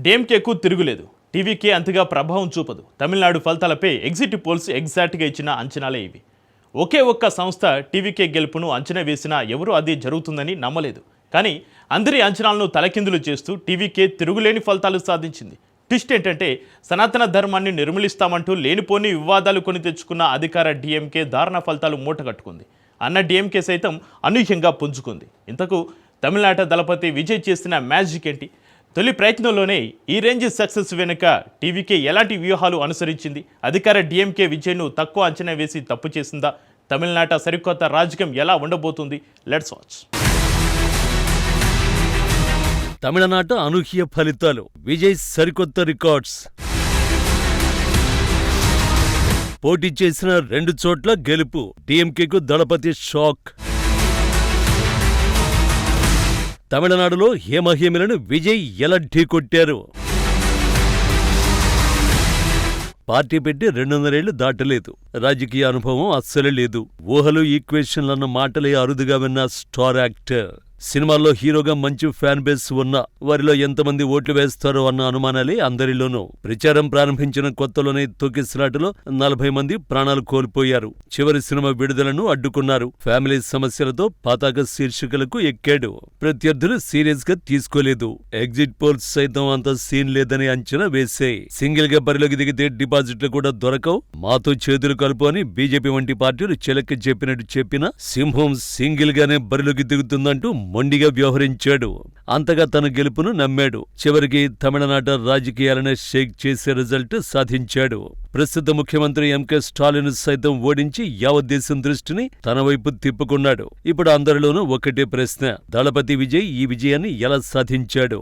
డీఎంకేకు తిరుగులేదు. టీవీకే అంతగా ప్రభావం చూపదు. తమిళనాడు ఫలితాలపై ఎగ్జిట్ పోల్స్ ఎగ్జాక్ట్గా ఇచ్చిన అంచనాలే ఇవి. ఒకే ఒక్క సంస్థ టీవీకే గెలుపును అంచనా వేసినా ఎవరూ అది జరుగుతుందని నమ్మలేదు. కానీ అందరి అంచనాలను తలకిందులు చేస్తూ టీవీకే తిరుగులేని ఫలితాలు సాధించింది. ట్విస్ట్ ఏంటంటే సనాతన ధర్మాన్ని నిర్మూలిస్తామంటూ లేనిపోని వివాదాలు కొని తెచ్చుకున్న అధికార డీఎంకే దారుణ ఫలితాలు మూటగట్టుకుంది. అన్న డీఎంకే సైతం అనూహ్యంగా పుంజుకుంది. ఇంతకు తమిళనాట దళపతి విజయ్ చేసిన మ్యాజిక్ ఏంటి? తొలి ప్రయత్నంలోనే ఈ రేంజ్ సక్సెస్ వెనుక టీవీకే ఎలాంటి వ్యూహాలు అనుసరించింది? అధికార డీఎంకే విజయ్ను తక్కువ అంచనా వేసి తప్పు చేసిందా? తమిళనాట సరికొత్త రాజకీయం ఎలా ఉండబోతుంది? Let's watch. తమిళనాట అనూహ్య ఫలితాలు, విజయ్ సరికొత్త రికార్డ్స్. పోటీ చేసిన 2 చోట్ల గెలుపు, డీఎంకేకు దళపతి షాక్. తమిళనాడులో హేమహేమిలను విజయ్ ఎలా ఢీకొట్టారు? పార్టీ పెట్టి 200 ఏళ్లు దాటలేదు. రాజకీయ అనుభవం అస్సలే లేదు. ఊహలు, ఈక్వేషన్లన్న మాటలే అరుదుగా విన్న స్టార్ యాక్టర్. సినిమాల్లో హీరోగా మంచి ఫ్యాన్ బేస్ ఉన్నా వారిలో ఎంతమంది ఓట్లు వేస్తారో అన్న అనుమానాలే అందరిలోనూ. ప్రచారం ప్రారంభించిన కొత్తలోనే తొక్కిసలాటలో 40 మంది ప్రాణాలు కోల్పోయారు. చివరి సినిమా విడుదలను అడ్డుకున్నారు. ఫ్యామిలీ సమస్యలతో పతాక శీర్షికలకు ఎక్కాడు. ప్రత్యర్థులు సీరియస్ గా తీసుకోలేదు. ఎగ్జిట్ పోల్స్ సైతం అంత సీన్ లేదని అంచనా వేశాయి. సింగిల్ గా బరిలోకి దిగితే డిపాజిట్లు కూడా దొరకవు, మాతో చేతులు కలుపు అని బీజేపీ వంటి పార్టీలు చిలక చెప్పినట్టు చెప్పినా సింహం సింగిల్ గానే బరిలోకి దిగుతుందంటూ మొండిగా వ్యవహరించాడు. అంతగా తన గెలుపును నమ్మాడు. చివరికి తమిళనాట రాజకీయాలనే షేక్ చేసే రిజల్ట్ సాధించాడు. ప్రస్తుత ముఖ్యమంత్రి ఎంకే స్టాలిన్ సైతం ఓడించి యావత్ దేశం దృష్టిని తన వైపు తిప్పుకున్నాడు. ఇప్పుడు అందరిలోనూ ఒకటే ప్రశ్న, దళపతి విజయ్ ఈ విజయాన్ని ఎలా సాధించాడు?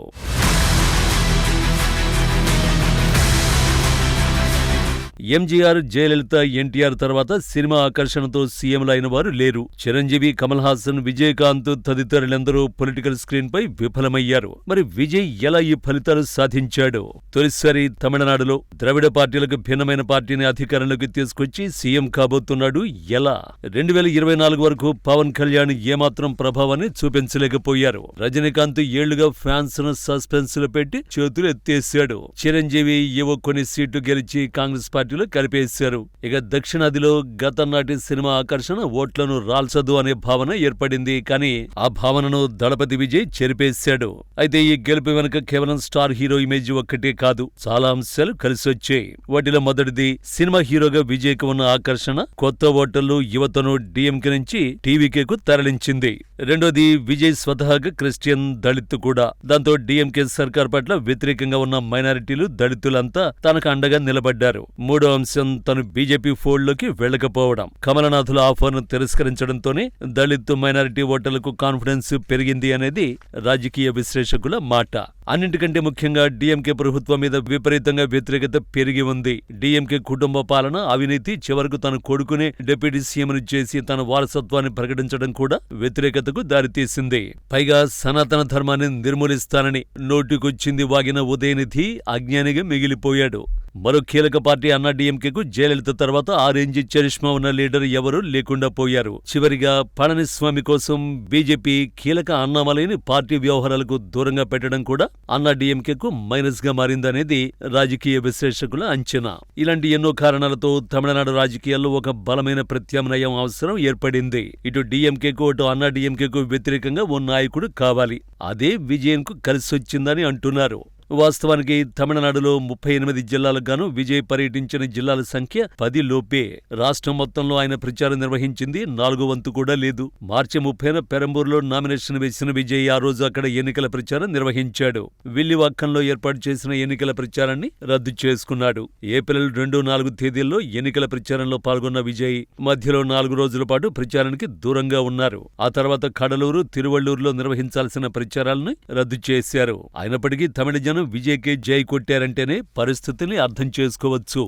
ఎంజీఆర్, జయలలిత, ఎన్టీఆర్ తర్వాత సినిమా ఆకర్షణతో సీఎంలు అయిన వారు లేరు. చిరంజీవి, కమల్ హాసన్, విజయకాంత్ తదితరులందరూ పొలిటికల్ స్క్రీన్ పై విఫలమయ్యారు. మరి విజయ్ ఎలా ఈ ఫలితాలు సాధించాడు? తొలిసారి తమిళనాడులో ద్రవిడ పార్టీలకు భిన్నమైన పార్టీని అధికారంలోకి తీసుకొచ్చి సీఎం కాబోతున్నాడు. ఎలా? 2024 వరకు పవన్ కళ్యాణ్ ఏమాత్రం ప్రభావాన్ని చూపించలేకపోయారు. రజనీకాంత్ ఏళ్లుగా ఫ్యాన్స్ ను సస్పెన్స్ లో పెట్టి చేతులు ఎత్తేశాడు. చిరంజీవి ఏవో కొన్ని సీట్లు గెలిచి కాంగ్రెస్ పార్టీలో కలిపేశారు. ఇక దక్షిణాదిలో గతం నాటి సినిమా ఆకర్షణ ఓట్లను రాల్చదు అనే భావన ఏర్పడింది. కానీ ఆ భావనను దళపతి విజయ్ చెరిపేశాడు. అయితే ఈ గెలుపు వెనుక కేవలం స్టార్ హీరో ఇమేజ్ ఒక్కటే కాదు, చాలా అంశాలు కలిసొచ్చాయి. వాటిలో మొదటిది సినిమా హీరోగా విజయ్ కు ఉన్న ఆకర్షణ. కొత్త ఓటర్లు, యువతను డీఎంకే నుంచి టీవీకేకు తరలించింది. రెండోది విజయ్ స్వతహాగా క్రిస్టియన్, దళిత్ కూడా. దాంతో డీఎంకే సర్కార్ పట్ల వ్యతిరేకంగా ఉన్న మైనారిటీలు, దళితులంతా తనకు అండగా నిలబడ్డారు. మూడో అంశం తను బీజేపీ ఫోల్డ్లోకి వెళ్లకపోవడం. కమలనాథుల ఆఫర్ను తిరస్కరించడంతోనే దళిత్, మైనారిటీ ఓటర్లకు కాన్ఫిడెన్స్ పెరిగింది అనేది రాజకీయ విశ్లేషకుల మాట. అన్నింటికంటే ముఖ్యంగా డీఎంకే ప్రభుత్వం మీద విపరీతంగా వ్యతిరేకత పెరిగి ఉంది. డీఎంకే కుటుంబ పాలన, అవినీతి, చివరకు తన కొడుకునే డిప్యూటీ సీఎంను చేసి తన వారసత్వాన్ని ప్రకటించడం కూడా వ్యతిరేకతకు దారితీసింది. పైగా సనాతన ధర్మాన్ని నిర్మూలిస్తానని నోటికొచ్చింది వాగిన ఉదయనిధి అజ్ఞానిగా మిగిలిపోయాడు. మరో కీలక పార్టీ అన్నా డీఎంకేకు జయలలిత తర్వాత ఆ రేంజ్ చరిష్మా ఉన్న లీడర్ ఎవరూ లేకుండా పోయారు. చివరిగా పళనిస్వామి కోసం బీజేపీ కీలక అన్నామలైని పార్టీ వ్యవహారాలకు దూరంగా పెట్టడం కూడా అన్నా డీఎంకేకు మైనస్ గా మారిందనేది రాజకీయ విశ్లేషకుల అంచనా. ఇలాంటి ఎన్నో కారణాలతో తమిళనాడు రాజకీయాల్లో ఒక బలమైన ప్రత్యామ్నాయం అవసరం ఏర్పడింది. ఇటు డీఎంకేకు, అటు అన్నా డీఎంకేకు వ్యతిరేకంగా ఓ నాయకుడు కావాలి. అదే విజయన్కు కలిసొచ్చిందని అంటున్నారు. వాస్తవానికి తమిళనాడులో 38 జిల్లాలకు గాను విజయ్ పర్యటించిన జిల్లాల సంఖ్య 10 లోపే. రాష్ట్రం మొత్తంలో ఆయన ప్రచారం నిర్వహించింది 4వ వంతు కూడా లేదు. మార్చి 30న పెరంబూరులో నామినేషన్ వేసిన విజయ్ ఆ రోజు అక్కడ ఎన్నికల ప్రచారం నిర్వహించాడు. విల్లివాక్కంలో ఏర్పాటు చేసిన ఎన్నికల ప్రచారాన్ని రద్దు చేసుకున్నాడు. ఏప్రిల్ 2, 4 తేదీల్లో ఎన్నికల ప్రచారంలో పాల్గొన్న విజయ్ మధ్యలో 4 రోజుల పాటు ప్రచారానికి దూరంగా ఉన్నారు. ఆ తర్వాత కడలూరు, తిరువళ్లూరులో నిర్వహించాల్సిన ప్రచారాలను రద్దు చేశారు. అయినప్పటికీ తమిళ జనం విజయ్కే జై కొట్టారంటేనే పరిస్థితిని అర్థం చేసుకోవచ్చు.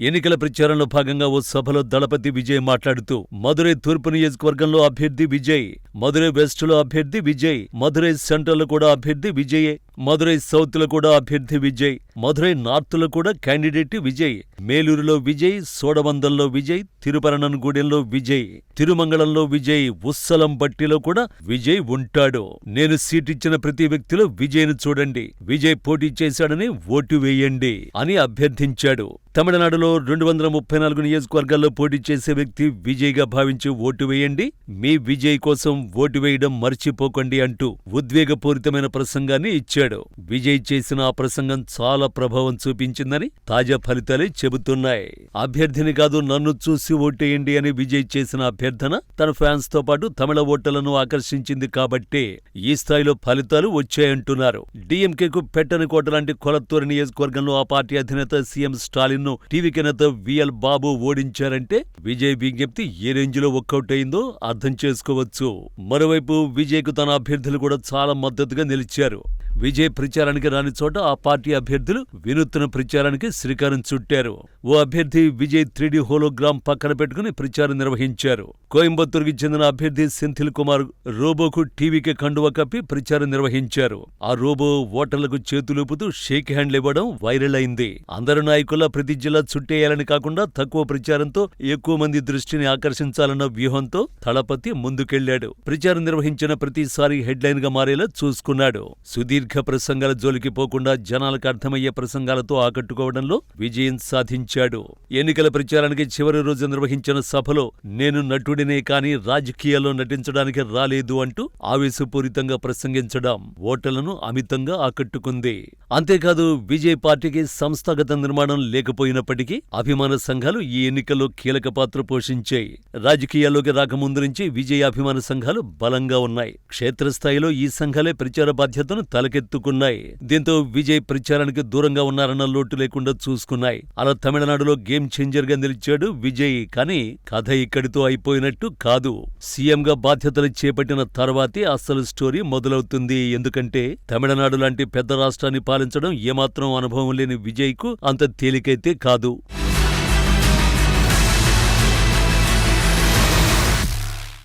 ఎన్నికల ప్రచారంలో భాగంగా ఓ సభలో దళపతి విజయ్ మాట్లాడుతూ మదురై తూర్పు నియోజకవర్గంలో అభ్యర్థి విజయ్, మదురై వెస్టులో అభ్యర్థి విజయ్, మదురై సెంట్రల్లో కూడా అభ్యర్థి విజయే, మదురై సౌత్ లో కూడా అభ్యర్థి విజయ్, మదురై నార్త్ లో కూడా క్యాండిడేట్ విజయ్, మేలూరులో విజయ్, సోడవందంలో విజయ్, తిరుపరనన్గూడెంలో విజయ్, తిరుమంగళంలో విజయ్, ఉస్సలంబట్టిలో కూడా విజయ్ ఉంటాడు. నేను సీటిచ్చిన ప్రతి వ్యక్తిలో విజయ్ను చూడండి, విజయ్ పోటీ చేశాడని ఓటు వేయండి అని అభ్యర్థించాడు. తమిళనాడులో 234 నియోజకవర్గాల్లో పోటీ చేసే వ్యక్తి విజయ్గా భావించి ఓటు వేయండి, మీ విజయ్ కోసం ఓటు వేయడం మర్చిపోకండి అంటూ ఉద్వేగపూరితమైన ప్రసంగాన్ని ఇచ్చాడు. విజయ్ చేసిన ఆ ప్రసంగం చాలా ప్రభావం చూపించిందని తాజా ఫలితాలే చెబుతున్నాయి. అభ్యర్థిని కాదు నన్ను చూసి ఓటేయండి అని విజయ్ చేసిన అభ్యర్థన తన ఫ్యాన్స్ తో పాటు తమిళ ఓటర్లను ఆకర్షించింది కాబట్టే ఈ స్థాయిలో ఫలితాలు వచ్చాయంటున్నారు. డిఎంకేకు పెట్టని కోట లాంటి కొలత్తూరు నియోజకవర్గంలో ఆ పార్టీ అధినేత సీఎం స్టాలిన్ టీవీకి నేత విఎల్ బాబు ఓడించారంటే విజయ్ విజ్ఞప్తి ఏ రేంజ్లో వర్కౌట్ అయిందో అర్థం చేసుకోవచ్చు. మరోవైపు విజయ్కు తన అభ్యర్థులు కూడా చాలా మద్దతుగా నిలిచారు. విజయ్ ప్రచారానికి రాని చోట ఆ పార్టీ అభ్యర్థులు వినూత్న ప్రచారానికి శ్రీకారం చుట్టారు. ఓ అభ్యర్థి విజయ్ 3D హోలోగ్రామ్ పక్కన పెట్టుకుని ప్రచారం నిర్వహించారు. కోయంబత్తూరుకి చెందిన అభ్యర్థి సెంథిల్ కుమార్ రోబోకు టీవీకి కండువా కప్పి ప్రచారం నిర్వహించారు. ఆ రోబో ఓటర్లకు చేతులూపుతూ షేక్ హ్యాండ్లు ఇవ్వడం వైరల్ అయింది. అందరు నాయకుల ప్రతి జిల్లా చుట్టేయాలని కాకుండా తక్కువ ప్రచారంతో ఎక్కువ మంది దృష్టిని ఆకర్షించాలన్న వ్యూహంతో తలపతి ముందుకెళ్లాడు. ప్రచారం నిర్వహించిన ప్రతిసారి హెడ్లైన్ గా మారేలా చూసుకున్నాడు. సుదీర్ఘ ప్రసంగాల జోలికి పోకుండా జనాలకు అర్థమయ్యే ప్రసంగాలతో ఆకట్టుకోవడంలో విజయం సాధించాడు. ఎన్నికల ప్రచారానికి చివరి రోజు నిర్వహించిన సభలో నేను నటుడినే కాని రాజకీయాల్లో నటించడానికి రాలేదు అంటూ ఆవేశపూరితంగా ప్రసంగించడం ఓటర్లను అమితంగా ఆకట్టుకుంది. అంతేకాదు విజయ్ పార్టీకి సంస్థాగత నిర్మాణం లేకపోయినప్పటికీ అభిమాన సంఘాలు ఈ ఎన్నికల్లో కీలక పాత్ర పోషించాయి. రాజకీయాల్లోకి రాకముందు నుంచి విజయ్ అభిమాన సంఘాలు బలంగా ఉన్నాయి. క్షేత్రస్థాయిలో ఈ సంఘాలే ప్రచార బాధ్యతను తలకెత్తుకున్నాయి. దీంతో విజయ్ ప్రచారానికి దూరంగా ఉన్నారన్న లోటు లేకుండా చూసుకున్నాయి. అలా తమిళనాడులో గేమ్ చేంజర్ గా నిలిచాడు విజయ్. కానీ కథ ఇక్కడితో అయిపోయినట్టు కాదు. సీఎంగా బాధ్యతలు చేపట్టిన తర్వాతే అసలు స్టోరీ మొదలవుతుంది. ఎందుకంటే తమిళనాడు లాంటి పెద్ద రాష్ట్రాన్ని పాలించడం ఏమాత్రం అనుభవం లేని విజయ్కు అంత తేలికైతే కాదు.